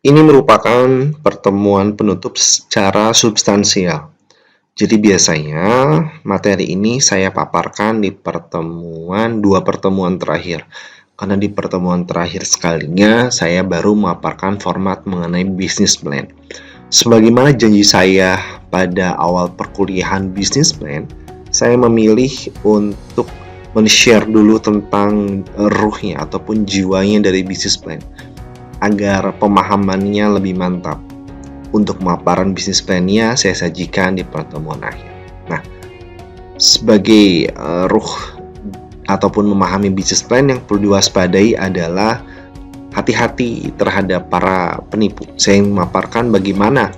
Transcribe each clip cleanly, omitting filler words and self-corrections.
Ini merupakan pertemuan penutup secara substansial. Jadi biasanya materi ini saya paparkan di dua pertemuan terakhir. Karena di pertemuan terakhir sekalinya saya baru memaparkan format mengenai business plan. Sebagaimana janji saya pada awal perkuliahan business plan, saya memilih untuk men-share dulu tentang ruhnya ataupun jiwanya dari business plan agar pemahamannya lebih mantap. Untuk pemaparan bisnis plan-nya saya sajikan di pertemuan akhir. Nah, sebagai ruh ataupun memahami bisnis plan yang perlu diwaspadai adalah hati-hati terhadap para penipu. Saya memaparkan bagaimana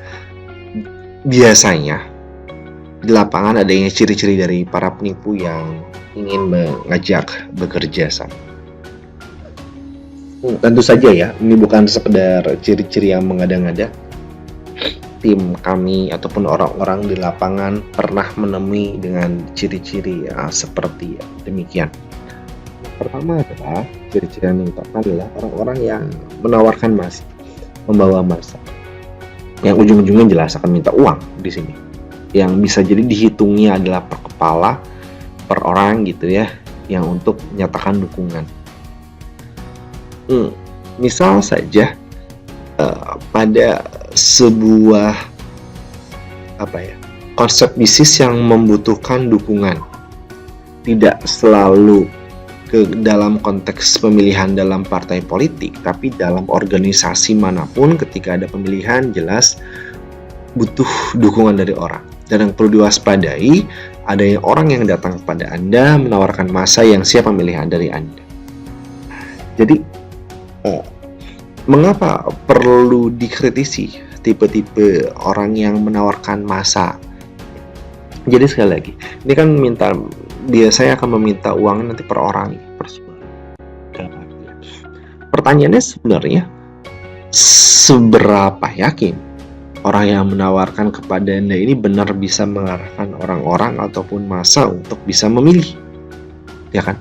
biasanya di lapangan adanya ciri-ciri dari para penipu yang ingin mengajak bekerja sama. Tentu saja ya, ini bukan sekedar ciri-ciri yang mengada-ngada. Tim kami ataupun orang-orang di lapangan pernah menemui dengan ciri-ciri seperti demikian. Pertama adalah ciri-ciri yang diungkapkan adalah orang-orang yang menawarkan masa, membawa masa, yang ujung-ujungnya jelas akan minta uang di sini. Yang bisa jadi dihitungnya adalah per kepala, per orang gitu ya, yang untuk menyatakan dukungan. Misal saja pada sebuah konsep bisnis yang membutuhkan dukungan, tidak selalu ke dalam konteks pemilihan dalam partai politik, tapi dalam organisasi manapun ketika ada pemilihan jelas butuh dukungan dari orang. Dan yang perlu diwaspadai, adanya orang yang datang kepada Anda menawarkan masa yang siap memilih dari Anda. Jadi mengapa perlu dikritisi tipe-tipe orang yang menawarkan masa? Jadi sekali lagi, ini kan biasanya akan meminta uang nanti per orang, per sebulan. Pertanyaannya sebenarnya, seberapa yakin orang yang menawarkan kepada Anda ini benar bisa mengarahkan orang-orang ataupun masa untuk bisa memilih? Ya kan?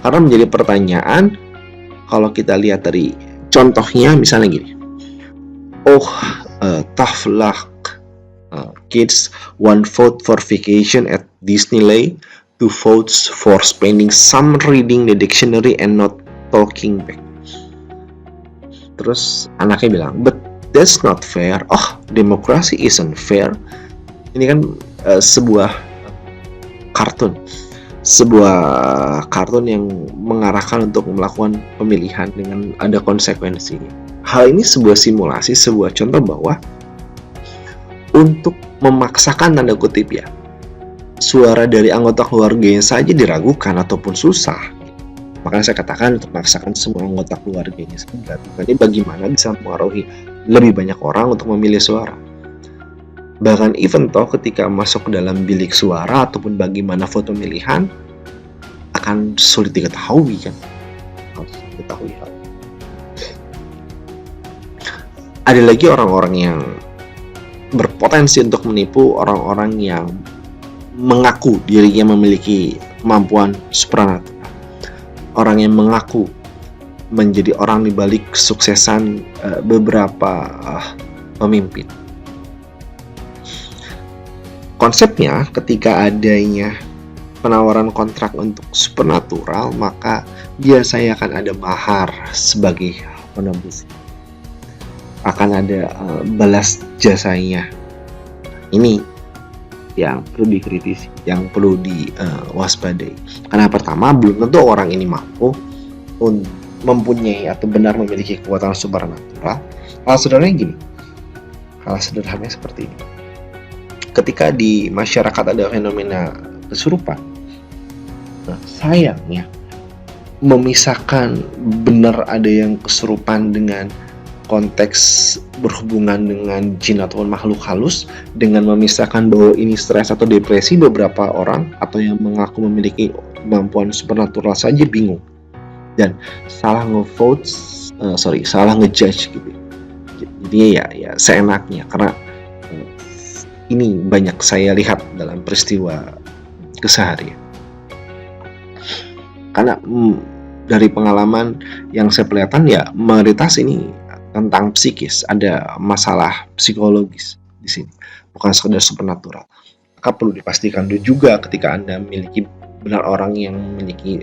Karena menjadi pertanyaan, kalau kita lihat dari contohnya misalnya gini, tough luck, kids one vote for vacation at Disneyland, 2 votes for spending some reading the dictionary and not talking back. Terus anaknya bilang, but that's not fair. Demokrasi isn't fair. Ini kan sebuah kartun yang mengarahkan untuk melakukan pemilihan dengan ada konsekuensinya. Hal ini sebuah simulasi, sebuah contoh bahwa untuk memaksakan tanda kutip ya, suara dari anggota keluarganya saja diragukan ataupun susah. Makanya saya katakan untuk memaksakan semua anggota keluarganya saja. Jadi bagaimana bisa mempengaruhi lebih banyak orang untuk memilih suara. Bahkan even toh ketika masuk ke dalam bilik suara ataupun bagaimana foto pemilihan akan sulit diketahui kan. Harus diketahui hal. Ada lagi orang-orang yang berpotensi untuk menipu, orang-orang yang mengaku dirinya memiliki kemampuan supranatural. Orang yang mengaku menjadi orang di balik kesuksesan beberapa pemimpin. Konsepnya ketika adanya penawaran kontrak untuk supernatural, maka biasanya akan ada mahar sebagai penembus. Akan ada balas jasanya. Ini yang perlu dikritisi, yang perlu diwaspadai. Karena pertama, belum tentu orang ini mampu mempunyai atau benar memiliki kekuatan supernatural. Hal sederhananya seperti ini. Ketika di masyarakat ada fenomena kesurupan, sayangnya memisahkan benar ada yang kesurupan dengan konteks berhubungan dengan jin ataupun makhluk halus, dengan memisahkan bahwa ini stres atau depresi beberapa orang atau yang mengaku memiliki kemampuan supernatural saja bingung dan salah ngejudge gitu. Jadi ya seenaknya, karena ini banyak saya lihat dalam peristiwa keseharian. Karena dari pengalaman yang saya perlihatkan ya mayoritas ini tentang psikis, ada masalah psikologis di sini, bukan sekedar supernatural. Maka perlu dipastikan dulu juga ketika Anda memiliki benar orang yang memiliki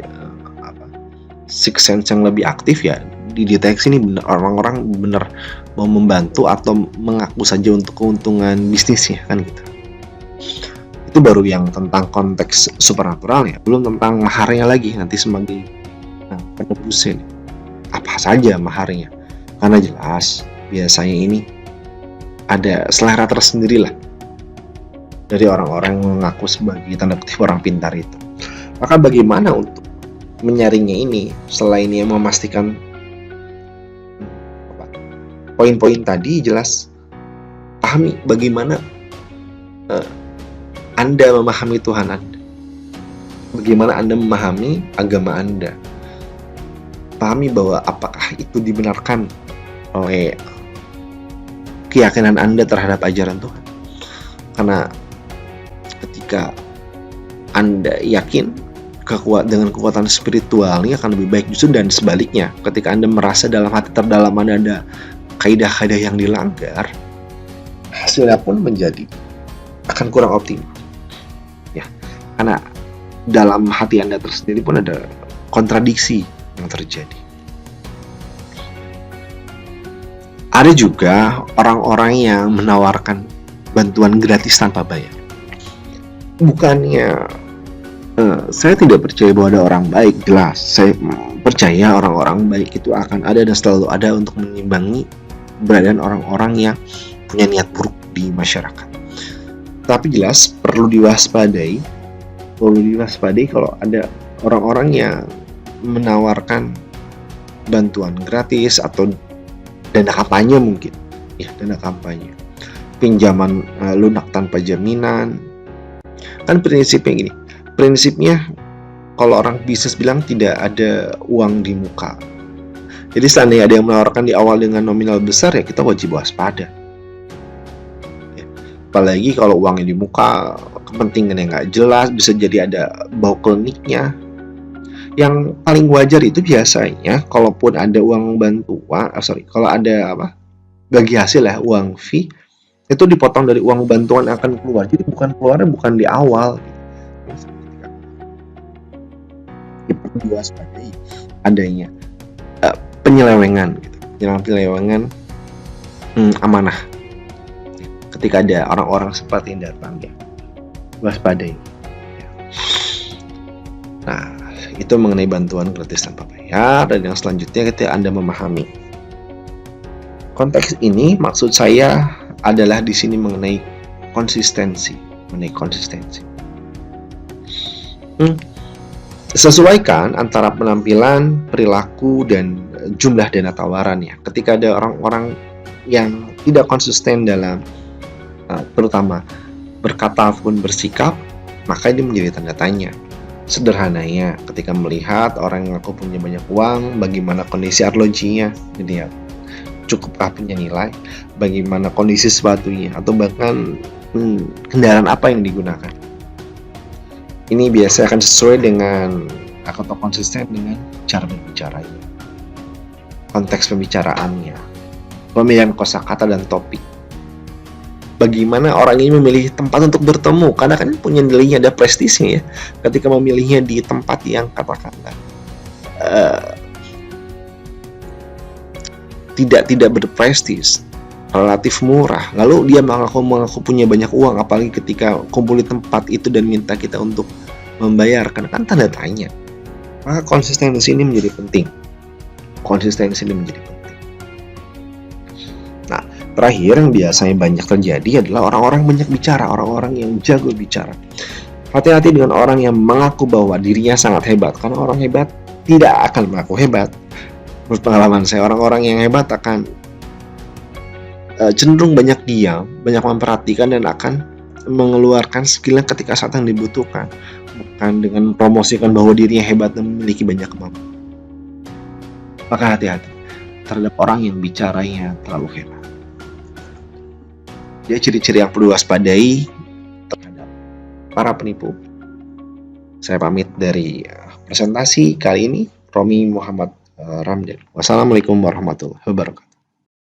sixth sense yang lebih aktif, ya dideteksi nih benar orang-orang benar mau membantu atau mengaku saja untuk keuntungan bisnisnya kan gitu. Itu baru yang tentang konteks supernatural ya, belum tentang maharnya lagi nanti sebagai penebusnya nih. Apa saja maharnya, karena jelas biasanya ini ada selera tersendiri lah dari orang-orang yang mengaku sebagai tanda kutip orang pintar itu. Maka bagaimana untuk menyaringnya ini selain yang memastikan poin-poin tadi? Jelas pahami bagaimana Anda memahami Tuhan Anda, bagaimana Anda memahami agama Anda, pahami bahwa apakah itu dibenarkan oleh keyakinan Anda terhadap ajaran Tuhan. Karena ketika Anda yakin dengan kekuatan spiritualnya akan lebih baik, justru dan sebaliknya, ketika Anda merasa dalam hati terdalam Anda ada kaidah-kaidah yang dilanggar, hasilnya pun akan kurang optimal ya, karena dalam hati Anda tersendiri pun ada kontradiksi yang terjadi. Ada juga orang-orang yang menawarkan bantuan gratis tanpa bayar. Bukannya saya tidak percaya bahwa ada orang baik, jelas saya percaya orang-orang baik itu akan ada dan selalu ada untuk mengimbangi keberadaan orang-orang yang punya niat buruk di masyarakat. Tapi jelas perlu diwaspadai kalau ada orang-orang yang menawarkan bantuan gratis atau dana kampanye, mungkin ya, dana kampanye, pinjaman lunak tanpa jaminan. Kan prinsipnya kalau orang bisnis bilang tidak ada uang di muka. Jadi seandainya ada yang menawarkan di awal dengan nominal besar, ya kita wajib waspada ya. Apalagi kalau uangnya di muka, kepentingannya nggak jelas, bisa jadi ada bau kliniknya. Yang paling wajar itu biasanya kalaupun ada uang bantuan, kalau ada bagi hasil ya, uang fee itu dipotong dari uang bantuan akan keluar. Jadi keluarnya bukan di awal. Perlu diwaspadai adanya penyelewengan amanah ketika ada orang-orang seperti yang datang ya, waspadai ya. Nah, itu mengenai bantuan gratis tanpa bayar. Dan yang selanjutnya, ketika Anda memahami konteks ini, maksud saya adalah di sini mengenai konsistensi. Sesuaikan antara penampilan, perilaku, dan jumlah dana tawarannya. Ketika ada orang-orang yang tidak konsisten dalam terutama berkata pun bersikap, maka ini menjadi tanda tanya. Sederhananya, ketika melihat orang yang punya banyak uang, bagaimana kondisi arlojinya, dilihat cukupkah punya nilai, bagaimana kondisi sepatunya, atau bahkan kendaraan apa yang digunakan. Ini biasanya akan sesuai dengan atau konsisten dengan cara berbicaranya, konteks pembicaraannya, pemilihan kosakata dan topik. Bagaimana orang ini memilih tempat untuk bertemu, karena kan punya nilainya, ada prestisnya ya. Ketika memilihnya di tempat yang katakanlah tidak berprestis, relatif murah, lalu dia mengaku punya banyak uang, apalagi ketika kumpul di tempat itu dan minta kita untuk membayar, kan tanda tanya. Maka konsistensi ini menjadi penting. Nah, terakhir yang biasanya banyak terjadi adalah orang-orang banyak bicara, orang-orang yang jago bicara. Hati-hati dengan orang yang mengaku bahwa dirinya sangat hebat, karena orang hebat tidak akan mengaku hebat. Menurut pengalaman saya, orang-orang yang hebat akan cenderung banyak diam, banyak memperhatikan, dan akan mengeluarkan skillnya ketika saat yang dibutuhkan, bukan dengan mempromosikan bahwa dirinya hebat dan memiliki banyak kemampuan. Maka hati-hati terhadap orang yang bicaranya terlalu hebat. Dia ciri-ciri yang perlu waspadai terhadap para penipu. Saya pamit dari presentasi kali ini, Romi Muhammad Ramdan. Wassalamualaikum warahmatullahi wabarakatuh.